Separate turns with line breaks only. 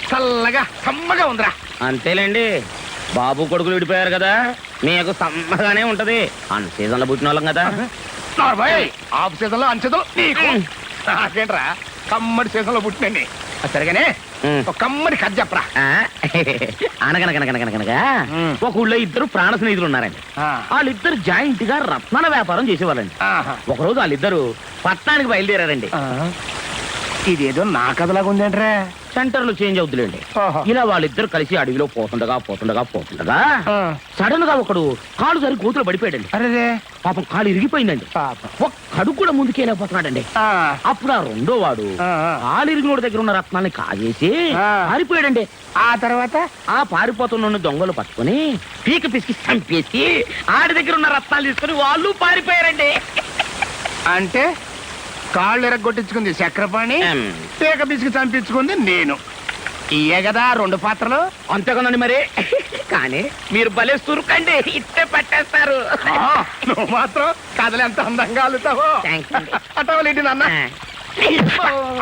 చల్లగా సమ్మగా ఉందిరా.
అంతేలేండి, బాబు కొడుకులు విడిపోయారు కదా, మీకు సమ్మగానే ఉంటది. అన్ సీజన్ లో పుట్టిన వాళ్ళం కదా.
ఆఫ్ సీజన్ లో అన్ సీజన్ నీకు నాకేంట్రా, కమ్మడి సీజన్ లో పుట్టినండి. సరిగానే ఒక కమ్మడి కథ చెప్పరా.
అనగనగనగనగనగా ఒక ఊళ్ళో ఇద్దరు ప్రాణ స్నేహితులు ఉన్నారండి. వాళ్ళిద్దరు జాయింట్ గా రత్నాల వ్యాపారం చేసేవాళ్ళండి. ఒకరోజు వాళ్ళిద్దరు పట్టణానికి బయలుదేరారండి.
ఇదేదో నా కథలాగా ఉందేంట్రా.
సెంటర్లు చేంజ్ అవుతులేండి. ఇలా వాళ్ళిద్దరు కలిసి అడవిలో పోతుండగా సడన్ గా ఒకడు కాలు సరి కూతురు పడిపోయాడండి.
అరే
పాపం కాలు ఇరిగిపోయిందండి. ఒక్కడు కూడా ముందుకెళ్ళిపోతున్నాడండి. అప్పుడు ఆ రెండో వాడు కాలు ఇరిగినోడి దగ్గర ఉన్న రత్నాన్ని కాజేసి పారిపోయాడండి.
ఆ తర్వాత
ఆ పారిపోతున్న దొంగలు పట్టుకుని పీక పిసికి చంపేసి ఆడి దగ్గర ఉన్న రత్నాలు తీసుకుని వాళ్ళు పారిపోయారండి.
అంటే కాళ్ళు ఎరగొట్టించుకుంది చక్రపాణి, పీక పిసికి చంపించుకుంది నేను. ఇయే కదా రెండు పాత్రలు.
అంతేకనండి మరి. కానీ మీరు భలే సురుకండి, ఇట్టే పట్టేస్తారు.
నువ్వు మాత్రం కథలు ఎంత అందంగా అల్లుతావో. అటవలేంటి నాన్న.